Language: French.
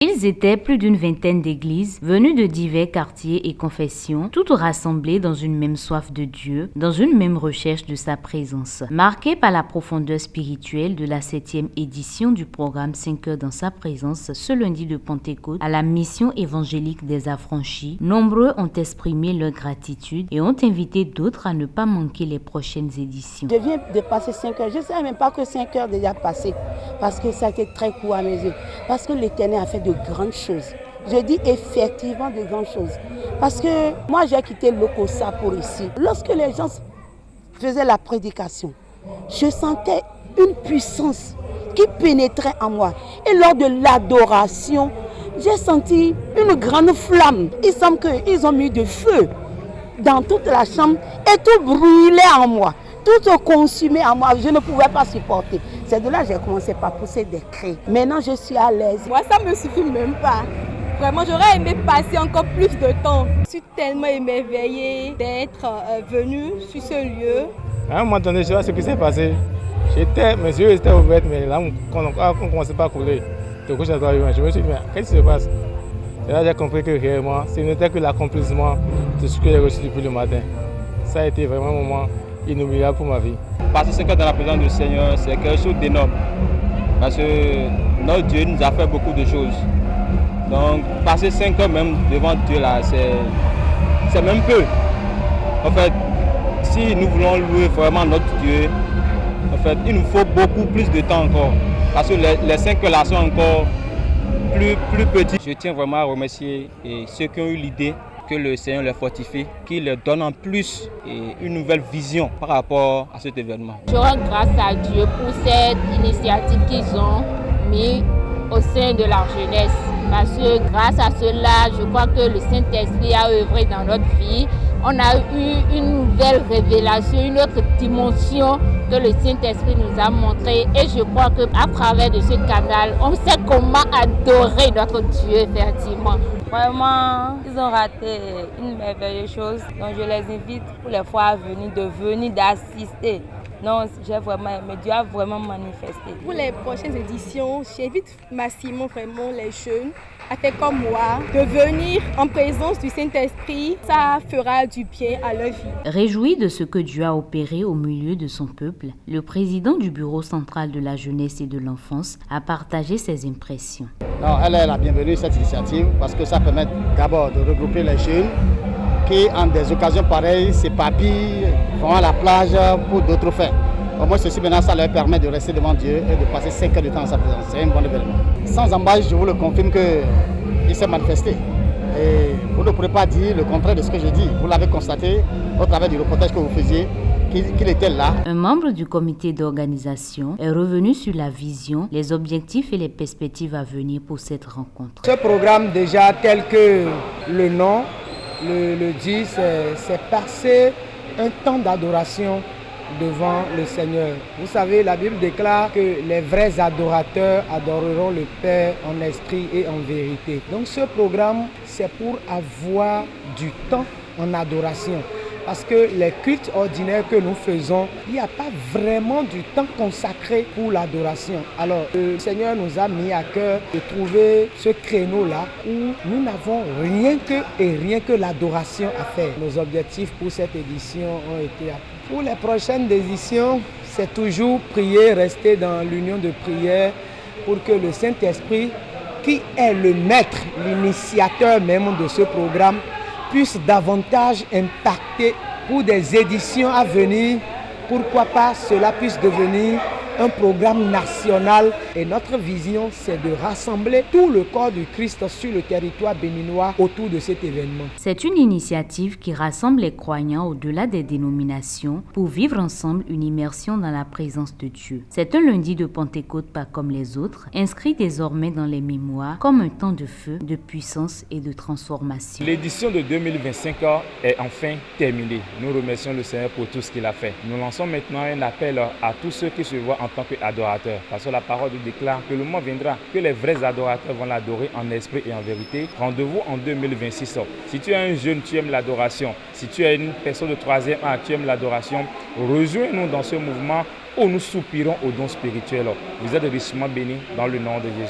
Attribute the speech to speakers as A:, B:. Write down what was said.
A: Ils étaient plus d'une vingtaine d'églises, venues de divers quartiers et confessions, toutes rassemblées dans une même soif de Dieu, dans une même recherche de sa présence. Marquée par la profondeur spirituelle de la 7e édition du programme 5 heures dans sa présence, ce lundi de Pentecôte, à la mission évangélique des affranchis, nombreux ont exprimé leur gratitude et ont invité d'autres à ne pas manquer les prochaines éditions.
B: Je viens de passer 5 heures, je ne savais même pas que 5 heures déjà passé, parce que ça a été très court à mes yeux, parce que l'Éternel a fait de grandes choses. Je dis effectivement de grandes choses. Parce que moi, j'ai quitté l'Okosa pour ici. Lorsque les gens faisaient la prédication, je sentais une puissance qui pénétrait en moi. Et lors de l'adoration, j'ai senti une grande flamme. Il semble qu'ils ont mis du feu dans toute la chambre et tout brûlait en moi. Tout consumé en moi, je ne pouvais pas supporter. C'est de là que j'ai commencé par pousser des cris. Maintenant, je suis à l'aise.
C: Moi, ça ne me suffit même pas. Vraiment, j'aurais aimé passer encore plus de temps. Je suis tellement émerveillée d'être venue sur ce lieu.
D: À un moment donné, je sais pas ce qui s'est passé. Mes yeux étaient ouverts, mais là, on ne commençait pas à couler. Je me suis dit, mais qu'est-ce qui se passe? Et là, j'ai compris que réellement, ce n'était que l'accomplissement de ce que j'ai reçu depuis le matin. Ça a été vraiment un moment inoubliable pour ma vie.
E: Passer 5 heures dans la présence du Seigneur, c'est quelque chose d'énorme. Parce que notre Dieu nous a fait beaucoup de choses. Donc, passer 5 heures même devant Dieu, là, c'est même peu. En fait, si nous voulons louer vraiment notre Dieu, en fait, il nous faut beaucoup plus de temps encore. Parce que les 5 heures là sont encore plus petits. Je tiens vraiment à remercier ceux qui ont eu l'idée que le Seigneur les fortifie, qu'il leur donne en plus une nouvelle vision par rapport à cet événement.
F: Je rends grâce à Dieu pour cette initiative qu'ils ont mis au sein de la jeunesse. Parce que grâce à cela, je crois que le Saint-Esprit a œuvré dans notre vie. On a eu une nouvelle révélation, une autre dimension que le Saint-Esprit nous a montré. Et je crois qu'à travers de ce canal, on sait comment adorer notre Dieu, effectivement.
G: Vraiment, ils ont raté une merveilleuse chose. Donc je les invite pour les fois à venir, d'assister. Non, j'ai vraiment aimé, Dieu a vraiment manifesté.
C: Pour les prochaines éditions, j'invite massivement vraiment les jeunes à faire comme moi, de venir en présence du Saint-Esprit. Ça fera du bien à leur vie.
A: Réjoui de ce que Dieu a opéré au milieu de son peuple, le président du Bureau central de la jeunesse et de l'enfance a partagé ses impressions.
H: Non, elle est la bienvenue cette initiative parce que ça permet d'abord de regrouper les jeunes qui, en des occasions pareilles, s'éparpillent, vont à la plage pour d'autres fins. Au moins, ceci maintenant, ça leur permet de rester devant Dieu et de passer 5 heures de temps en sa présence. C'est un bon événement. Sans embâche, je vous le confirme qu'il s'est manifesté. Et vous ne pourrez pas dire le contraire de ce que je dis. Vous l'avez constaté au travers du reportage que vous faisiez, qu'il était là.
A: Un membre du comité d'organisation est revenu sur la vision, les objectifs et les perspectives à venir pour cette rencontre.
I: Ce programme, déjà tel que le nom le dit, c'est passer un temps d'adoration devant le Seigneur. Vous savez, la Bible déclare que les vrais adorateurs adoreront le Père en esprit et en vérité. Donc ce programme, c'est pour avoir du temps en adoration. Parce que les cultes ordinaires que nous faisons, il n'y a pas vraiment du temps consacré pour l'adoration. Alors, le Seigneur nous a mis à cœur de trouver ce créneau-là où nous n'avons rien que l'adoration à faire. Nos objectifs pour cette édition ont été atteints. Pour les prochaines éditions, c'est toujours prier, rester dans l'union de prière pour que le Saint-Esprit, qui est le maître, l'initiateur même de ce programme, puisse davantage impacter pour des éditions à venir. Pourquoi pas cela puisse devenir un programme national. Et notre vision, c'est de rassembler tout le corps du Christ sur le territoire béninois autour de cet événement.
A: C'est une initiative qui rassemble les croyants au-delà des dénominations pour vivre ensemble une immersion dans la présence de Dieu. C'est un lundi de Pentecôte pas comme les autres, inscrit désormais dans les mémoires comme un temps de feu, de puissance et de transformation.
D: L'édition de 2025 est enfin terminée. Nous remercions le Seigneur pour tout ce qu'il a fait. Nous lançons maintenant un appel à tous ceux qui se voient en tant qu'adorateurs. Parce que la parole nous déclare que le moment viendra que les vrais adorateurs vont l'adorer en esprit et en vérité. Rendez-vous en 2026. Si tu es un jeune, tu aimes l'adoration. Si tu es une personne de 3e âge, tu aimes l'adoration, rejoins-nous dans ce mouvement où nous soupirons aux dons spirituels. Vous êtes richement bénis dans le nom de Jésus.